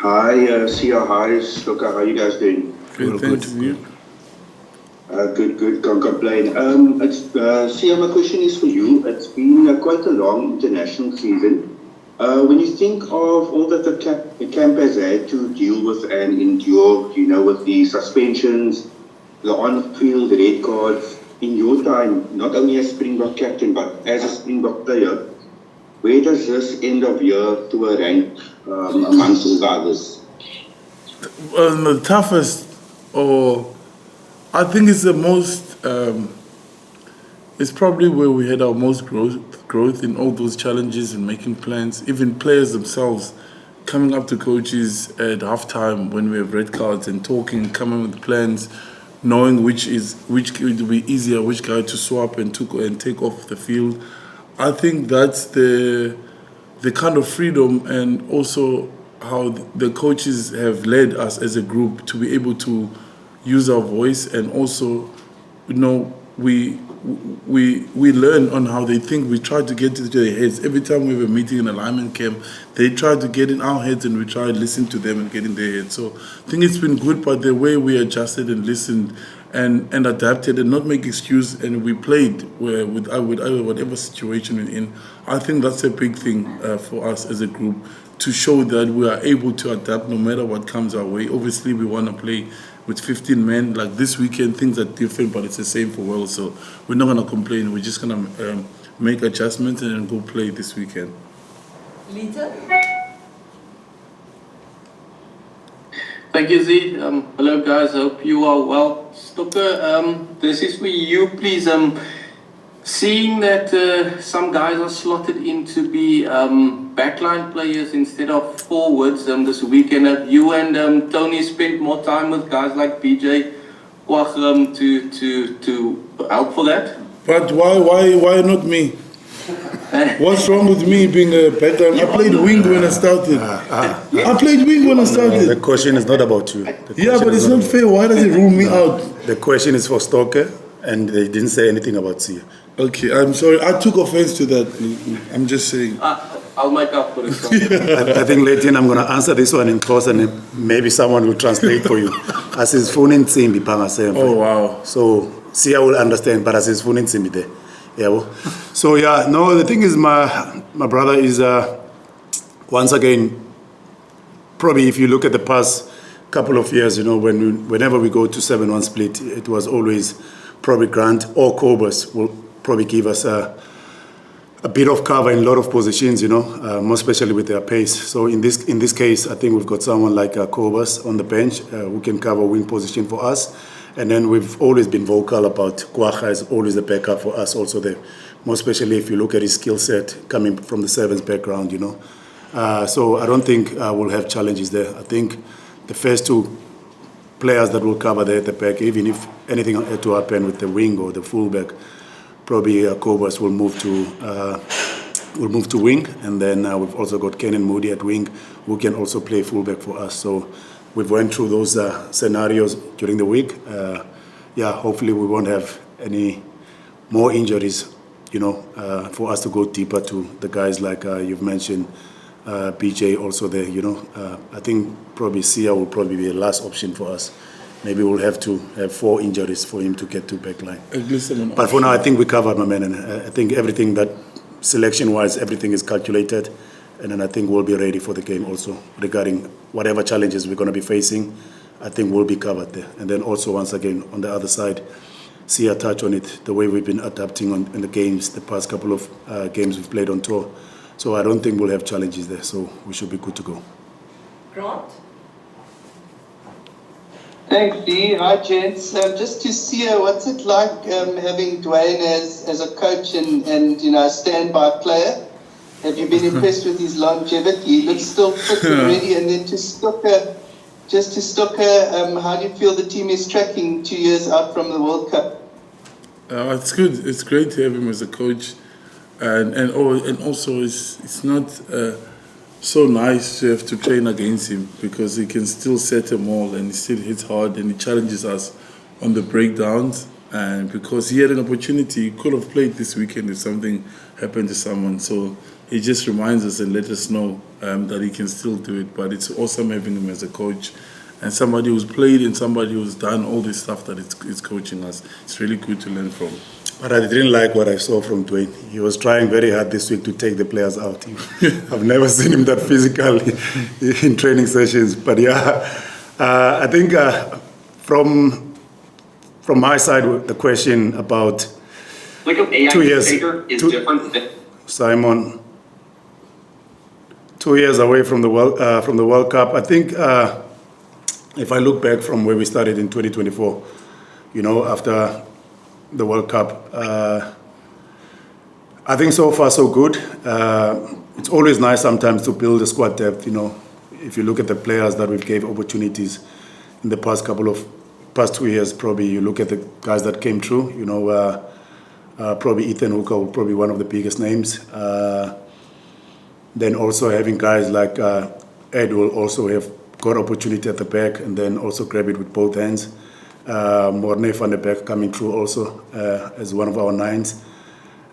Hi, Sia. Hi, Stoka. How you guys doing? Good, thanks. You? Good. Can't complain. Sia, my question is for you. It's been quite a long international season. When you think of all that the camp has had to deal with and endure, with the suspensions, the on-field red cards, in your time, not only as Springbok captain, but as a Springbok player, where does this end of year tour rank amongst all the others? The toughest, or I think it's the most. It's probably where we had our most growth in all those challenges and making plans. Even players themselves coming up to coaches at halftime when we have red cards and talking, coming with plans, knowing which would be easier, which guy to swap and take off the field. I think that's the kind of freedom and also how the coaches have led us as a group to be able to use our voice, and also, we learn on how they think. We try to get into their heads. Every time we have a meeting in alignment camp, they try to get in our heads and we try to listen to them and get in their heads. So I think it's been good, but the way we adjusted and listened and adapted and not make excuse, and we played with whatever situation we're in. I think that's a big thing for us as a group, to show that we are able to adapt no matter what comes our way. Obviously, we want to play with 15 men. Like this weekend, things are different, but it's the same for Welsh. So we're not going to complain. We're just going to make adjustments and then go play this weekend. Lita? Thank you, Z. Hello, guys. Hope you are well. Stoker, this is for you, please. Seeing that some guys are slotted in to be backline players instead of forwards this weekend, have you and Tony spent more time with guys like BJ Kwach to help for that? But why not me? What's wrong with me being a backline? I played wing when I started. I played wing when I started. The question is not about you. Yeah, but it's not fair. Why does it rule me out? The question is for Stoker, and they didn't say anything about Sia. Okay, I'm sorry. I took offense to that. I'm just saying. I'll make up for it. I think later I'm going to answer this one in course, and maybe someone will translate for you. As his phone in Simbi Pangasem. Oh, wow. So Sia will understand, but as his phone in Simbi there. Yeah. Well. So yeah, no. The thing is, my brother is once again. Probably, if you look at the past couple of years, whenever we go to 7-1 split, it was always probably Grant or Cobus will probably give us a bit of cover in a lot of positions, more especially with their pace. So in this case, I think we've got someone like Cobus on the bench who can cover wing position for us. And then we've always been vocal about Kwacha as always a backup for us also there, more especially if you look at his skill set coming from the sevens background, So I don't think we'll have challenges there. I think the first two players that will cover there at the back, even if anything had to happen with the wing or the fullback, probably Cobus will move to wing, and then we've also got Ken and Moody at wing, who can also play fullback for us. So we've went through those scenarios during the week. Hopefully we won't have any more injuries, for us to go deeper to the guys like you've mentioned, BJ also there. I think probably Sia will probably be the last option for us. Maybe we'll have to have 4 injuries for him to get to backline. But for now, I think we covered, my man. And I think everything that selection-wise, everything is calculated. And then I think we'll be ready for the game also. Regarding whatever challenges we're going to be facing, I think we'll be covered there. And then also, once again, on the other side, Sia touch on it, the way we've been adapting in the games, the past couple of games we've played on tour. So I don't think we'll have challenges there. So we should be good to go. Grant? Thanks, Dee. Hi, gents. Just to see what's it like having Dwayne as a coach and a standby player? Have you been impressed with his longevity? He looks still fit and ready. And then to Stoker, how do you feel the team is tracking 2 years out from the World Cup? It's good. It's great to have him as a coach, and also it's not so nice to have to train against him, because he can still set a maul and he still hits hard and he challenges us on the breakdowns. And because he had an opportunity, he could have played this weekend if something happened to someone. So he just reminds us and let us know that he can still do it. But it's awesome having him as a coach and somebody who's played and somebody who's done all this stuff that is coaching us. It's really good to learn from. But I didn't like what I saw from Dwayne. He was trying very hard this week to take the players out. I've never seen him that physical in training sessions. But yeah, I think from my side, the question about Like an AI 2 years, is different than Simon, 2 years away from the World Cup. I think if I look back from where we started in 2024, after the World Cup, I think so far so good. It's always nice sometimes to build a squad depth. If you look at the players that we've gave opportunities in the past 2 years, probably you look at the guys that came through. Probably Ethan Hooker, probably one of the biggest names. Then also having guys like Ed will also have got opportunity at the back and then also grab it with both hands. Morne van der Beek coming through also as one of our nines.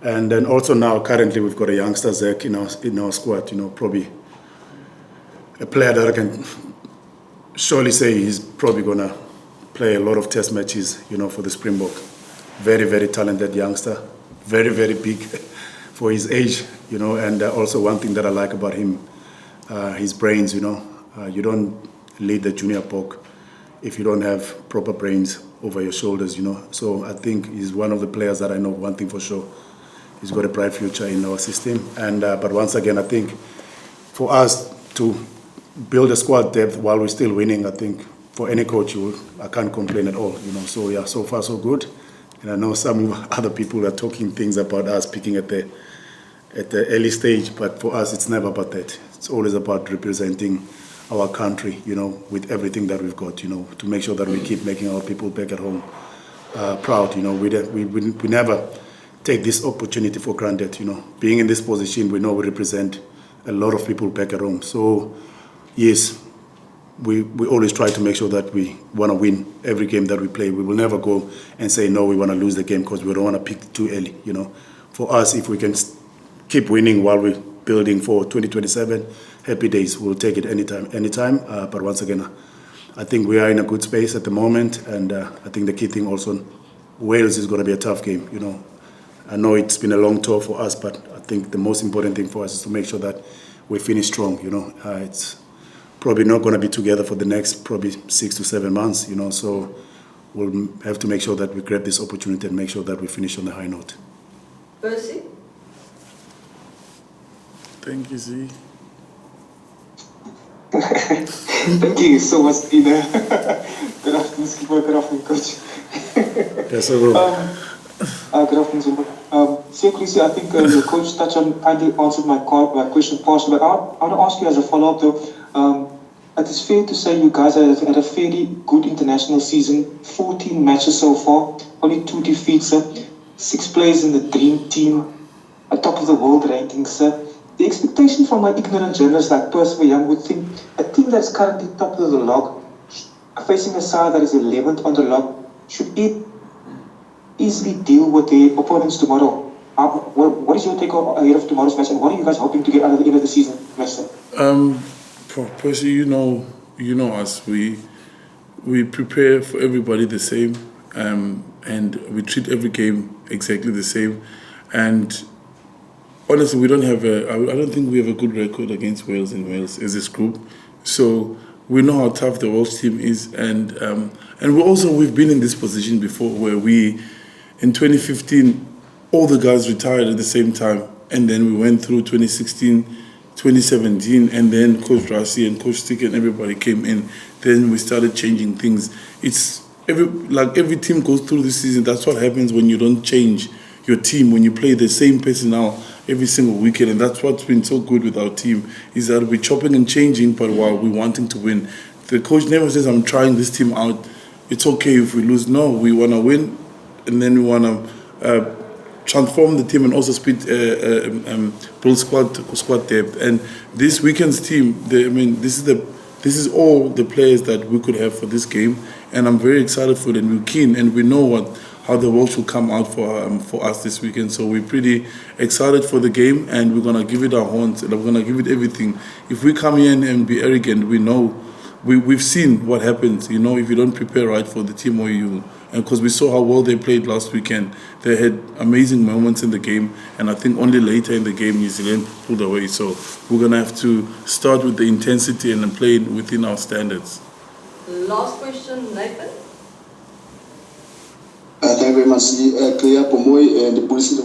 And then also now currently we've got a youngster Zach in our squad, probably a player that I can surely say he's probably going to play a lot of test matches, for the Springbok. Very, very talented youngster, very, very big for his age, and also one thing that I like about him, his brains, you don't lead the junior pork if you don't have proper brains over your shoulders, So I think he's one of the players that I know one thing for sure. He's got a bright future in our system. And but once again, I think for us to build a squad depth while we're still winning, I think for any coach, I can't complain at all, So yeah, so far so good. And I know some other people are talking things about us picking at the early stage, but for us, it's never about that. It's always about representing our country, with everything that we've got, to make sure that we keep making our people back at home proud. We never take this opportunity for granted. Being in this position, we know we represent a lot of people back at home. So yes, we always try to make sure that we want to win every game that we play. We will never go and say, no, we want to lose the game because we don't want to pick too early. For us, if we can keep winning while we're building for 2027, happy days. We'll take it anytime. But once again, I think we are in a good space at the moment. And I think the key thing also, Wales is going to be a tough game. I know it's been a long tour for us, but I think the most important thing for us is to make sure that we finish strong. It's probably not going to be together for the next probably 6 to 7 months, so we'll have to make sure that we grab this opportunity and make sure that we finish on a high note. Percy? Thank you, Z. Thank you so much, Tina. Good afternoon, Skipper. Good afternoon, Coach. Yes, sir, bro. Good afternoon, Zumba. Kolisi, I think your coach kindly answered my question partially, but I want to ask you as a follow-up though. It is fair to say you guys have had a fairly good international season, 14 matches so far, only 2 defeats, 6 players in the dream team, at top of the world rankings, sir. The expectation from my ignorant journalists like Percy Young would think a team that's currently top of the log, facing a side that is 11th on the log, should it easily deal with the opponents tomorrow. What is your take ahead of tomorrow's match, and what are you guys hoping to get out of the end of the season, Master? Percy, you know us. We prepare for everybody the same, and we treat every game exactly the same. And honestly, I don't think we have a good record against Wales in Wales as this group. So we know how tough the Welsh team is, and we've been in this position before where in 2015, all the guys retired at the same time, and then we went through 2016, 2017, and then Coach Rassi and Coach Stix and everybody came in. Then we started changing things. It's every team goes through this season. That's what happens when you don't change your team, when you play the same personnel every single weekend. And that's what's been so good with our team, is that we're chopping and changing, but while we're wanting to win. The coach never says, I'm trying this team out. It's okay if we lose. No, we want to win, and then we want to transform the team and also build squad depth. And this weekend's team, this is all the players that we could have for this game, and I'm very excited for them. We're keen, and we know how the Welsh will come out for us this weekend. So we're pretty excited for the game, and we're gonna give it our horns, and we're gonna give it everything. If we come here and be arrogant, we know we've seen what happens. You know, if you don't prepare right for the team, or you, and because we saw how well they played last weekend, they had amazing moments in the game, and I think only later in the game New Zealand pulled away. So we're gonna have to start with the intensity and then play within our standards. Last question, Nathan. Thank you very much. Clear Pomoy and the police in the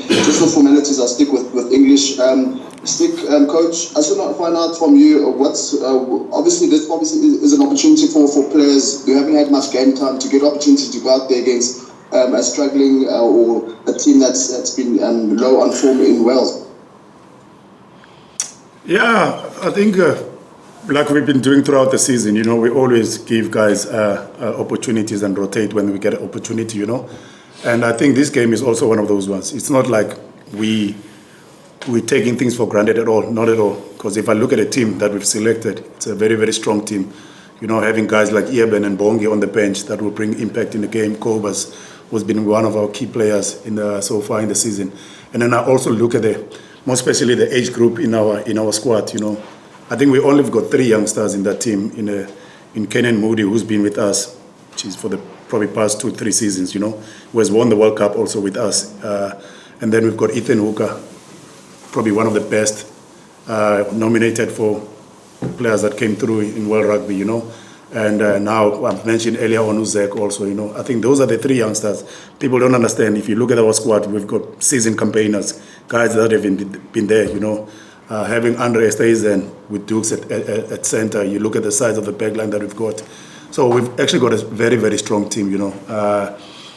just for formalities, I'll stick with English. Coach, I should not find out from you what's obviously this is an opportunity for players who haven't had much game time to get opportunity to go out there against a struggling or a team that's been low on form in Wales. Yeah, I think like we've been doing throughout the season, you know, we always give guys opportunities and rotate when we get an opportunity, you know. And I think this game is also one of those ones. It's not like we're taking things for granted at all, not at all. Because if I look at a team that we've selected, it's a very, very strong team. You know, having guys like Eben and Bongi on the bench that will bring impact in the game. Kobus has been one of our key players so far in the season. And then I also look at more especially the age group in our squad, you know. I think we only have got 3 youngsters in that team, in Kenan Moody, who's been with us, which is for the probably past 2-3 seasons, you know, who has won the World Cup also with us. And then we've got Ethan Hooker, probably one of the best nominated for players that came through in World Rugby, you know. And now I've mentioned earlier on Uzek also, you know. I think those are the 3 youngsters. People don't understand. If you look at our squad, we've got seasoned campaigners, guys that have been there, you know. Having Andre Esteizen with Dukes at center, you look at the size of the backline that we've got. So we've actually got a very, very strong team, you know.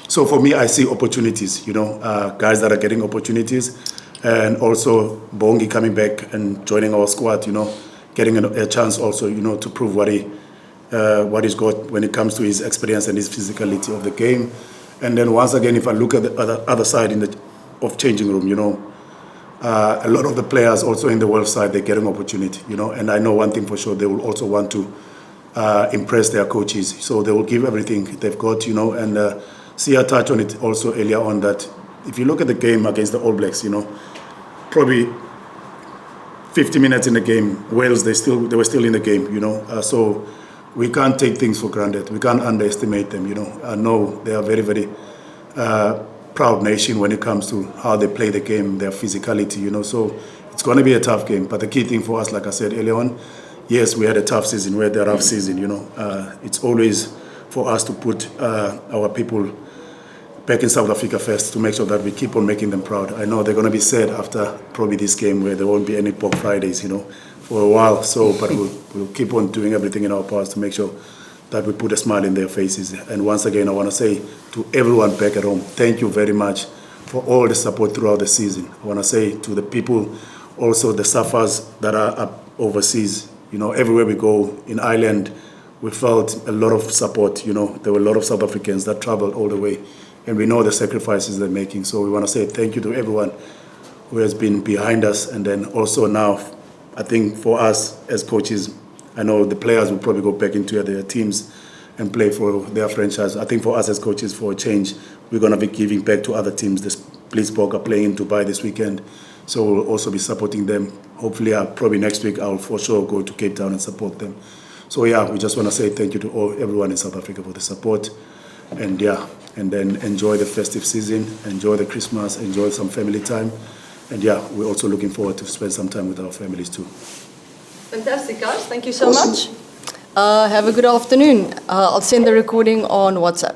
So for me, I see opportunities, you know, guys that are getting opportunities. And also Bongi coming back and joining our squad, you know, getting a chance also, you know, to prove what he's got when it comes to his experience and his physicality of the game. And then once again, if I look at the other side of changing room, you know, a lot of the players also in the Welsh side, they're getting opportunity, you know, and I know one thing for sure, they will also want to impress their coaches. So they will give everything they've got, you know, and Sia touched on it also earlier on that if you look at the game against the All Blacks, you know, probably 50 minutes in the game, Wales, they were still in the game, you know, so we can't take things for granted. We can't underestimate them, you know. I know they are very, very proud nation when it comes to how they play the game, their physicality, you know. So it's going to be a tough game. But the key thing for us, like I said earlier on, yes, we had a tough season, we had a rough season, you know. It's always for us to put our people back in South Africa first to make sure that we keep on making them proud. I know they're going to be sad after probably this game where there won't be any Pork Fridays, you know, for a while. So, but we'll keep on doing everything in our powers to make sure that we put a smile in their faces. And once again, I want to say to everyone back at home, thank you very much for all the support throughout the season. I want to say to the people, also the staffers that are up overseas, you know, everywhere we go in Ireland, we felt a lot of support, you know. There were a lot of South Africans that traveled all the way, and we know the sacrifices they're making. So we want to say thank you to everyone who has been behind us. And then also now, I think for us as coaches, I know the players will probably go back into their teams and play for their franchise. I think for us as coaches, for a change, we're going to be giving back to other teams. The Springboks are playing in Dubai this weekend, so we'll also be supporting them. Hopefully, probably next week, I'll for sure go to Cape Town and support them. So yeah, we just want to say thank you to everyone in South Africa for the support. And yeah, and then enjoy the festive season, enjoy the Christmas, enjoy some family time. And yeah, we're also looking forward to spend some time with our families too. Fantastic, guys. Thank you so much. Have a good afternoon. I'll send the recording on WhatsApp.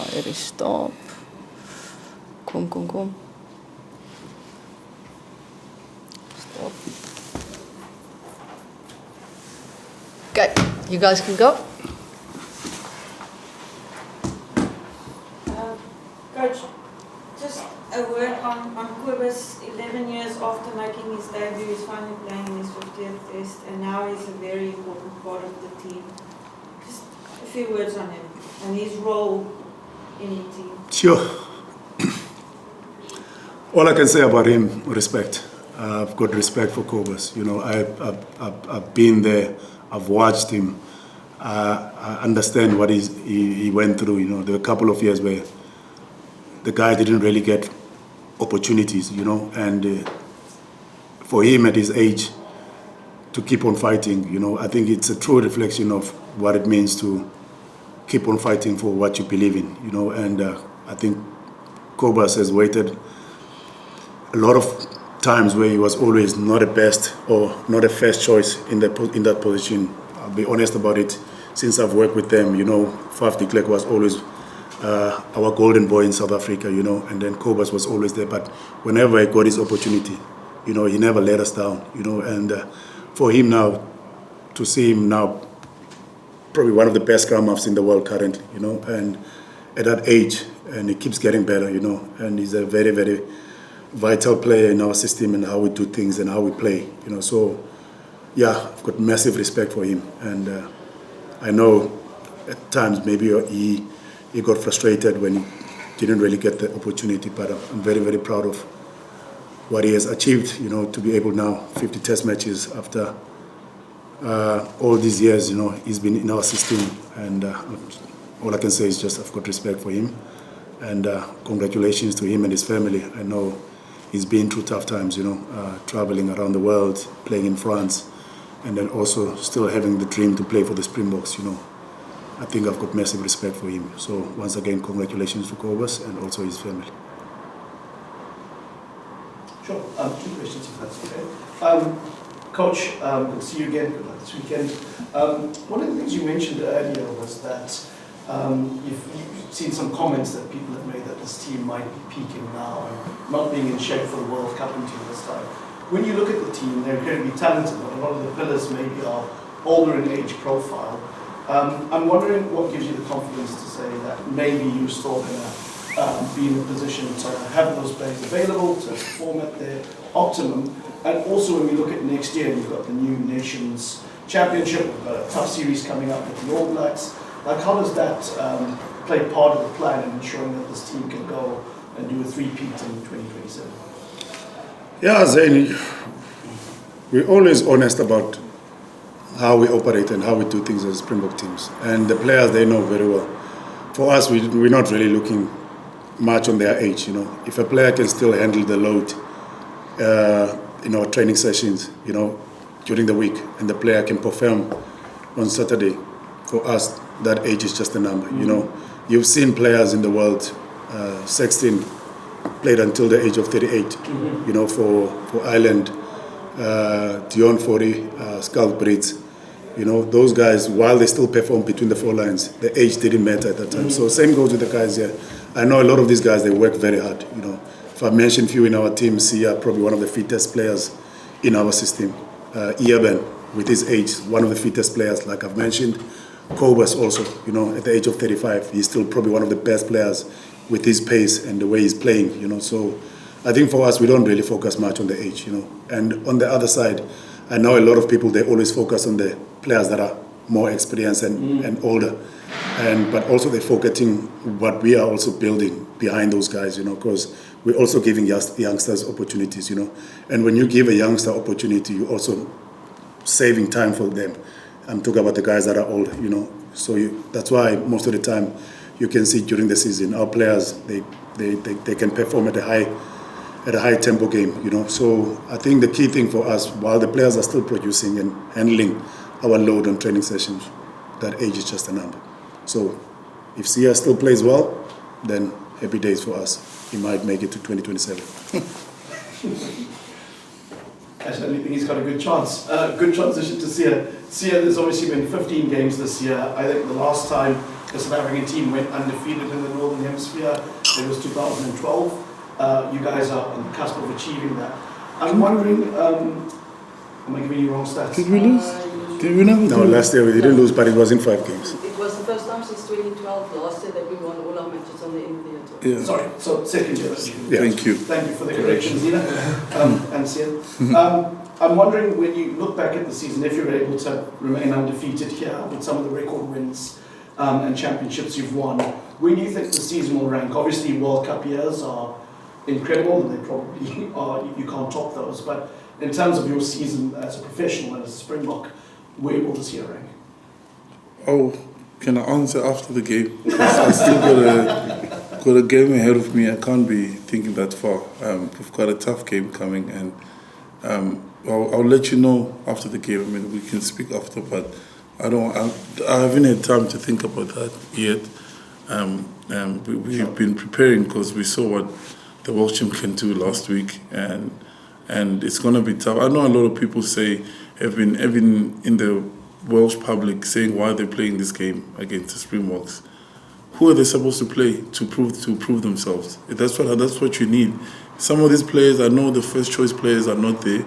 Here is stop. Kom. Stop. Okay, you guys can go. Coach, just a word on Kobus. 11 years after making his debut, he's finally playing his 50th test, and now he's a very important part of the team. Just a few words on him and his role in the team. Sure. All I can say about him, respect. I've got respect for Kobus. You know, I've been there. I've watched him I understand what he went through. You know, there were a couple of years where the guy didn't really get opportunities, you know, and for him at his age to keep on fighting, you know, I think it's a true reflection of what it means to keep on fighting for what you believe in, you know, and I think Kobus has waited a lot of times where he was always not a best or not a first choice in that position. I'll be honest about it. Since I've worked with them, you know, Faf de Klerk was always our golden boy in South Africa, you know, and then Kobus was always there. But whenever he got his opportunity, you know, he never let us down, you know, and for him now, to see him now, probably one of the best scrum halves in the world currently, you know, and at that age, and he keeps getting better, you know, and he's a very, very vital player in our system and how we do things and how we play, you know. So, yeah, I've got massive respect for him, and I know at times maybe he got frustrated when he didn't really get the opportunity, but I'm very, very proud of what he has achieved, you know, to be able now 50 test matches after all these years, you know, he's been in our system, and all I can say is just I've got respect for him, and congratulations to him and his family. I know he's been through tough times, you know, traveling around the world, playing in France, and then also still having the dream to play for the Springboks, you know. I think I've got massive respect for him. So once again, congratulations to Kobus and also his family. Sure. 2 questions if that's okay. Coach, good to see you again. Good luck this weekend. One of the things you mentioned earlier was that you've seen some comments that people have made that this team might be peaking now and not being in shape for the World Cup until this time. When you look at the team, they're incredibly talented, but a lot of the pillars maybe are older in age profile. I'm wondering what gives you the confidence to say that maybe you're still going to be in a position to have those players available, to perform at their optimum. And also when we look at next year, we've got the new Nations Championship, we've got a tough series coming up with the All Blacks. Like, how does that play part of the plan in ensuring that this team can go and do a three-peat in 2027? Yeah, Zaini, we're always honest about how we operate and how we do things as Springbok teams. And the players, they know very well. For us, we're not really looking much on their age, you know. If a player can still handle the load in our training sessions, you know, during the week, and the player can perform on Saturday, for us, that age is just a number, you know. You've seen players in the world, 16 played until the age of 38, you know, for Ireland, Dion Forey, Skalkbrits, you know, those guys, while they still perform between the 4 lines, the age didn't matter at that time. So same goes with the guys here. I know a lot of these guys, they work very hard, you know. If I mention a few in our team, Sia, probably one of the fittest players in our system. Iaben, with his age, one of the fittest players, like I've mentioned. Kobus also, you know, at the age of 35, he's still probably one of the best players with his pace and the way he's playing, you know. So I think for us, we don't really focus much on the age, you know. And on the other side, I know a lot of people, they always focus on the players that are more experienced and older. But also they're forgetting what we are also building behind those guys, you know, because we're also giving youngsters opportunities, you know. And when you give a youngster opportunity, you're also saving time for them. I'm talking about the guys that are older, you know. So that's why most of the time you can see during the season, our players, they can perform at a high tempo game, you know. So I think the key thing for us, while the players are still producing and handling our load on training sessions, that age is just a number. So if Sia still plays well, then happy days for us. He might make it to 2027. I certainly think he's got a good chance. Good transition to Sia. Sia, there's obviously been 15 games this year. I think the last time the South African team went undefeated in the Northern Hemisphere, it was 2012. You guys are on the cusp of achieving that. I'm wondering, am I giving you wrong stats? Did we lose? Did we never? No, last year we didn't lose, but it was in 5 games. It was the first time since 2012 last year that we won all our matches on the end of the year. Yeah. Sorry, so second year. Yeah. Thank you. Thank you for the correction, Zina and Sia. I'm wondering, when you look back at the season, if you're able to remain undefeated here with some of the record wins and championships you've won, where do you think the season will rank? Obviously, World Cup years are incredible, and they probably are, you can't top those. But in terms of your season as a professional and as a Springbok, where will this year rank? Oh, can I answer after the game? 'Cause I still got a game ahead of me. I can't be thinking that far. We've got a tough game coming, and I'll let you know after the game. I mean, we can speak after, but I haven't had time to think about that yet. We've been preparing because we saw what the Welsh team can do last week, and it's going to be tough. I know a lot of people have been in the Welsh public saying why they're playing this game against the Springboks. Who are they supposed to play to prove themselves? That's what you need. Some of these players, I know the first choice players are not there,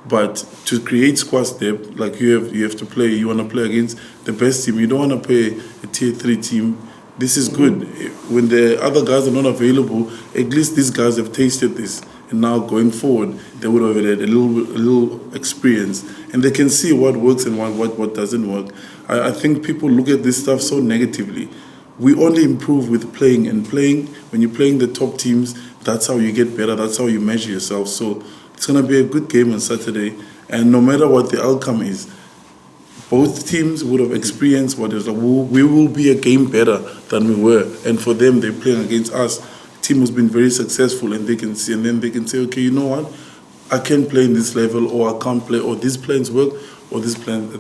but to create squad depth, like you have to play. You want to play against the best team. You don't want to play a tier 3 team. This is good. When the other guys are not available, at least these guys have tasted this. And now going forward, they would have had a little experience. And they can see what works and what doesn't work. I think people look at this stuff so negatively. We only improve with playing. And playing, when you're playing the top teams, that's how you get better. That's how you measure yourself. So it's going to be a good game on Saturday. And no matter what the outcome is, both teams would have experienced what is like, we will be a game better than we were. And for them, they're playing against us. Team has been very successful, and they can see, and then they can say, okay, you know what? I can play in this level, or I can't play, or these plans work, or these plans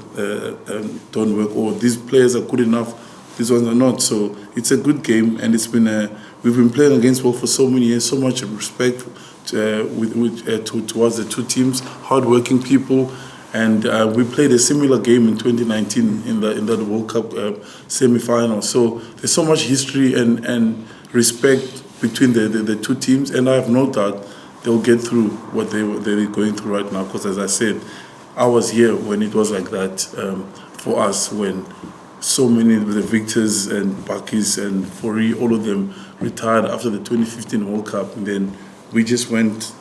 don't work, or these players are good enough, these ones are not. So it's a good game, and we've been playing against Welsh for so many years, so much respect towards the two teams, hardworking people. And we played a similar game in 2019 in that World Cup semi-final. So there's so much history and respect between the two teams, and I have no doubt they'll get through what they're going through right now. Because as I said, I was here when it was like that for us, when so many of the Victors and Bakis and Fori, all of them retired after the 2015 World Cup, and then we just went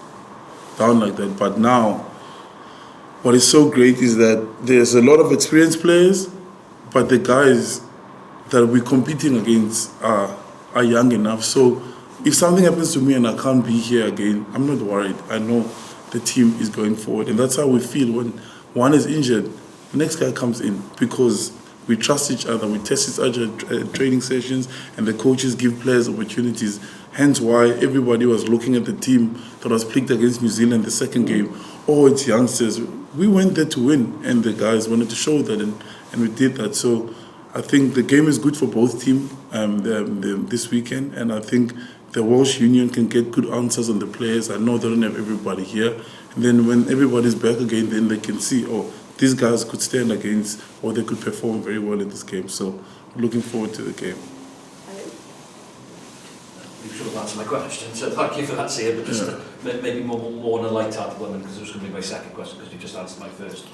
down like that. But now, what is so great is that there's a lot of experienced players, but the guys that we're competing against are young enough. So if something happens to me and I can't be here again, I'm not worried. I know the team is going forward. And that's how we feel when one is injured, the next guy comes in, because we trust each other, we test each other at training sessions, and the coaches give players opportunities. Hence why everybody was looking at the team that was picked against New Zealand the second game. Oh, it's youngsters. We went there to win, and the guys wanted to show that, and we did that. So I think the game is good for both teams this weekend, and I think the Welsh Union can get good answers on the players. I know they don't have everybody here. And then when everybody's back again, then they can see, oh, these guys could stand against, or they could perform very well in this game. So looking forward to the game. You should have answered my question, so thank you for that, Sia, but just maybe more on a light-hearted one, because it was going to be my second question, because you just answered my first.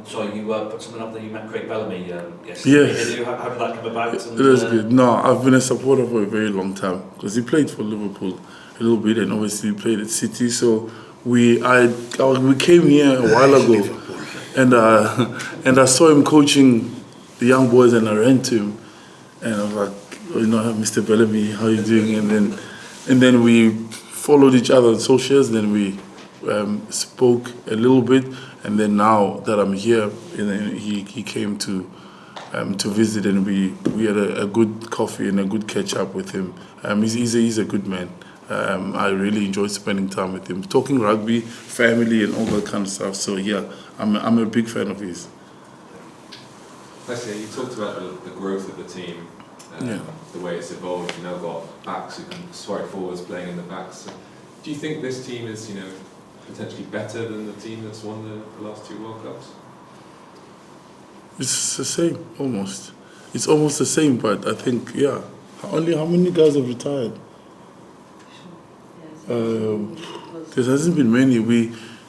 So you put something up that you met Craig Bellamy yesterday. Yes. How did that come about? It was good. No, I've been a supporter for a very long time, because he played for Liverpool a little bit, and obviously he played at City. So we came here a while ago, and I saw him coaching the young boys, and I ran to him, and I was like, you know, Mr. Bellamy, how are you doing? And then we followed each other on socials. Then we spoke a little bit, and then now that I'm here, he came to visit, and we had a good coffee and a good catch up with him. He's a good man. I really enjoyed spending time with him, talking rugby, family, and all that kind of stuff. So yeah, I'm a big fan of his. Actually, you talked about the growth of the team. The way it's evolved, you've now got backs who can strike forwards playing in the backs. So do you think this team is, potentially better than the team that's won the last 2 World Cups? It's the same, almost. It's almost the same, but I think, how many guys have retired? There hasn't been many.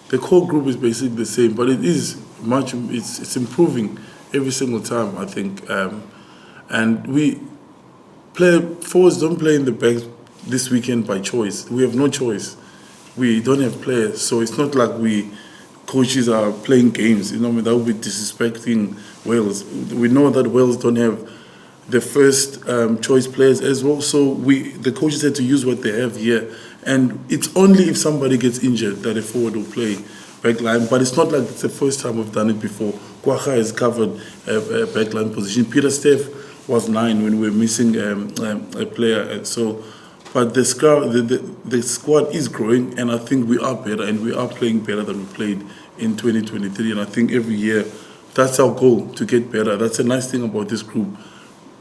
The core group is basically the same, but it is it's improving every single time, I think. And forwards don't play in the back this weekend by choice. We have no choice. We don't have players, so it's not like coaches are playing games. That would be disrespecting Wales. We know that Wales don't have the first choice players as well, so the coaches had to use what they have here. And it's only if somebody gets injured that a forward will play back line, but it's not like it's the first time we've done it before. Kwagga has covered a backline position. Peter Steff was 9 when we were missing a player. And so, but the squad is growing, and I think we are better, and we are playing better than we played in 2023. And I think every year, that's our goal, to get better. That's a nice thing about this group.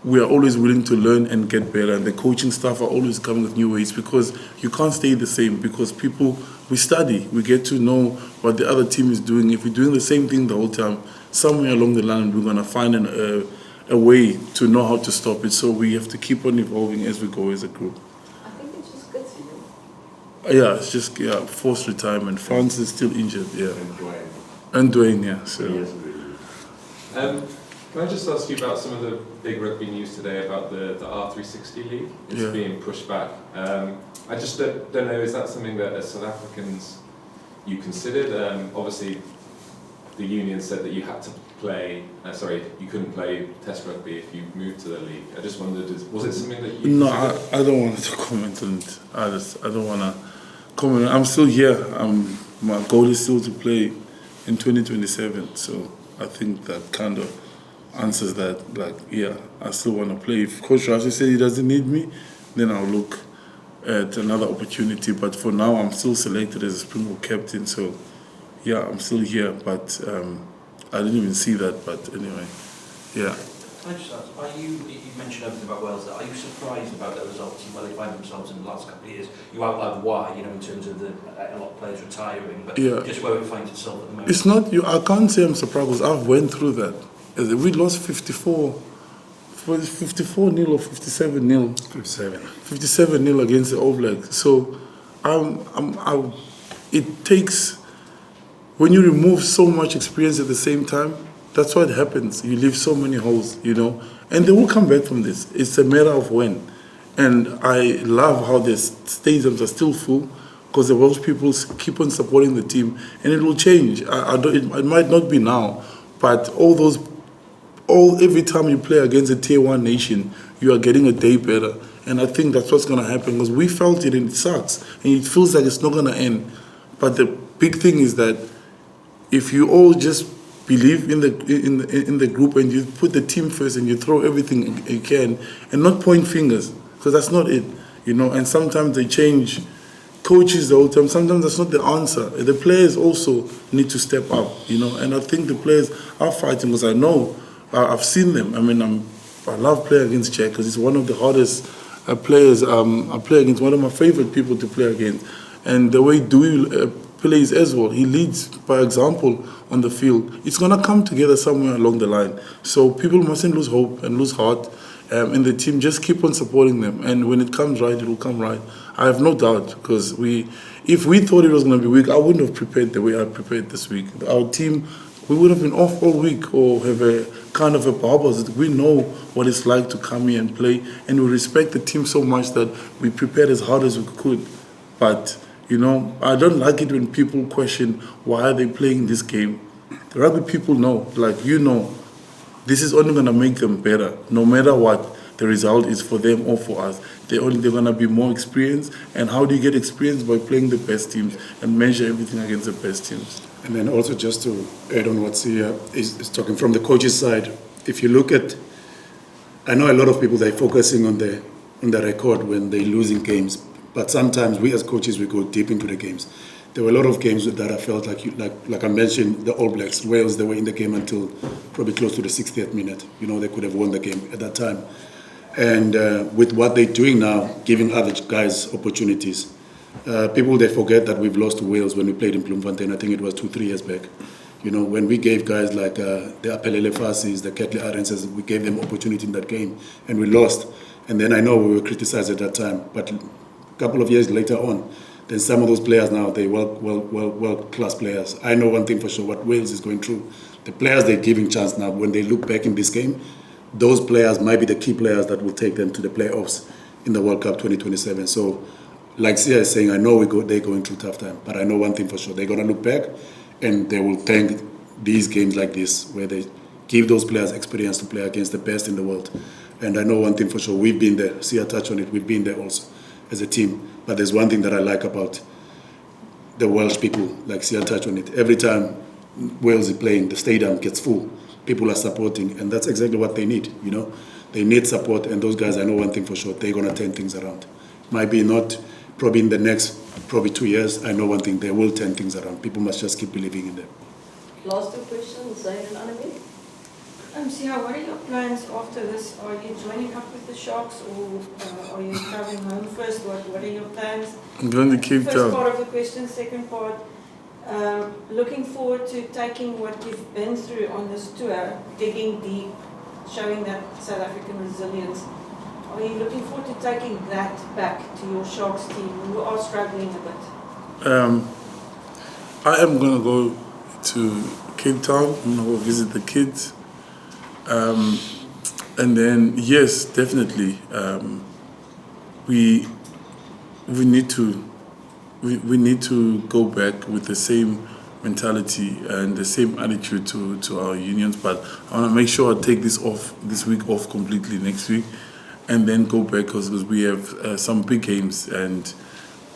We are always willing to learn and get better, and the coaching staff are always coming with new ways, because you can't stay the same, because people, we study, we get to know what the other team is doing. If we're doing the same thing the whole time, somewhere along the line we're going to find a way to know how to stop it. So we have to keep on evolving as we go as a group. I think it's just good to do. Yeah, it's just forced retirement. France is still injured, yeah. And Dwayne, yeah. So. Can I just ask you about some of the big rugby news today about the R360 League? It's being pushed back. I just don't know, is that something that as South Africans you considered? Obviously, the union said that you had to play, you couldn't play Test rugby if you moved to the league. I just wondered, was it something that you No, considered? I don't want to comment on it. I don't want to comment. I'm still here. My goal is still to play in 2027. So I think that kind of answers that. Like, yeah, I still want to play. If Coach Rashi says he doesn't need me, then I'll look at another opportunity. But for now, I'm still selected as a Springbok captain. So, yeah, I'm still here. But I didn't even see that. But anyway, yeah. Can I just ask, you mentioned everything about Wales there, are you surprised about the results and where they find themselves in the last couple of years? You outlined why, in terms of a lot of players retiring, but just where it finds itself at the moment. It's not, I can't say I'm surprised, because I've went through that. We lost 54-0 or 57-0. 57-0 against the All Blacks. So it takes, when you remove so much experience at the same time, that's what happens. You leave so many holes, and they will come back from this. It's a matter of when. And I love how the stadiums are still full, because the Welsh people keep on supporting the team, and it will change. It might not be now, but every time you play against a tier 1 nation, you are getting a day better. And I think that's what's going to happen, because we felt it and it sucks, and it feels like it's not going to end. But the big thing is that if you all just believe in the group, and you put the team first, and you throw everything you can, and not point fingers, because that's not it, And sometimes they change coaches the whole time. Sometimes that's not the answer. The players also need to step up, And I think the players are fighting, because I know, I've seen them. I mean, I love playing against Jack, because he's one of the hardest players. I play against, one of my favorite people to play against. And the way Dewey plays as well, he leads by example on the field. It's going to come together somewhere along the line. So people mustn't lose hope and lose heart in the team. Just keep on supporting them. And when it comes right, it will come right. I have no doubt, because if we thought it was going to be weak, I wouldn't have prepared the way I prepared this week. Our team, we would have been off all week, or have a kind of a bubbles. We know what it's like to come here and play, and we respect the team so much that we prepared as hard as we could. But, I don't like it when people question, why are they playing this game? The rugby people know, this is only going to make them better, no matter what the result is for them or for us. They're going to be more experienced. And how do you get experience? By playing the best teams and measure everything against the best teams. And then also, just to add on what Sia is talking from the coach's side, if you look at, I know a lot of people, they're focusing on the record when they're losing games, but sometimes we as coaches, we go deep into the games. There were a lot of games that I felt like I mentioned, the All Blacks, Wales, they were in the game until probably close to the 60th minute. They could have won the game at that time. And with what they're doing now, giving other guys opportunities, people, they forget that we've lost to Wales when we played in Bloemfontein. I think it was 2-3 years back. When we gave guys like the Apelele Fasis, the Ketley Arenses, we gave them opportunity in that game, and we lost. And then I know we were criticized at that time, but a couple of years later on, then some of those players now, they're world-class players. I know one thing for sure, what Wales is going through. The players they're giving chance now, when they look back in this game, those players might be the key players that will take them to the playoffs in the World Cup 2027. So, like Sia is saying, I know they're going through tough time, but I know one thing for sure. They're going to look back, and they will thank these games like this, where they give those players experience to play against the best in the world. And I know one thing for sure, we've been there. Sia touched on it, we've been there also as a team. But there's one thing that I like about the Welsh people, like Sia touched on it. Every time Wales is playing, the stadium gets full. People are supporting, and that's exactly what they need, you know. They need support, and those guys, I know one thing for sure, they're going to turn things around. Might be not probably in the next 2 years, I know one thing, they will turn things around. People must just keep believing in them. Last two questions, Zayn and Annabelle. Sia, what are your plans after this? Are you joining up with the Sharks, or are you traveling home first? What are your plans? I'm going to Cape Town. First part of the question. Second part, looking forward to taking what you've been through on this tour, digging deep, showing that South African resilience. Are you looking forward to taking that back to your Sharks team who are struggling a bit? I am going to go to Cape Town. I'm going to go visit the kids. And then, yes, definitely, we need to go back with the same mentality and the same attitude to our unions. But I want to make sure I take this week off completely next week, and then go back because we have some big games. And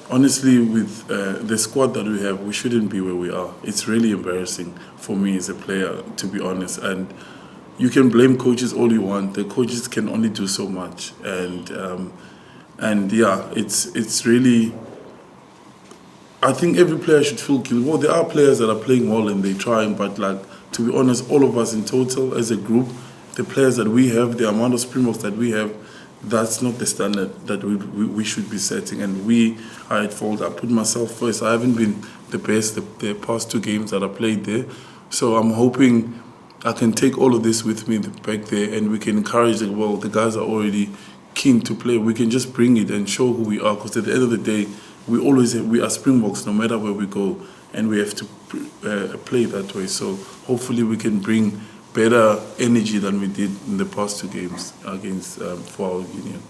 honestly, with the squad that we have, we shouldn't be where we are. It's really embarrassing for me as a player, to be honest. And you can blame coaches all you want. The coaches can only do so much, and yeah, it's really. I think every player should feel guilty. Well, there are players that are playing well and they're trying, but like, to be honest, all of us in total as a group, the players that we have, the amount of Springboks that we have, that's not the standard that we should be setting, and we are at fault. I put myself first. I haven't been the best the past 2 games that I played there, so I'm hoping I can take all of this with me back there, and we can encourage the world. The guys are already keen to play. We can just bring it and show who we are, because at the end of the day, we are Springboks no matter where we go, and we have to play that way. So hopefully we can bring better energy than we did in the past 2 games against for our union.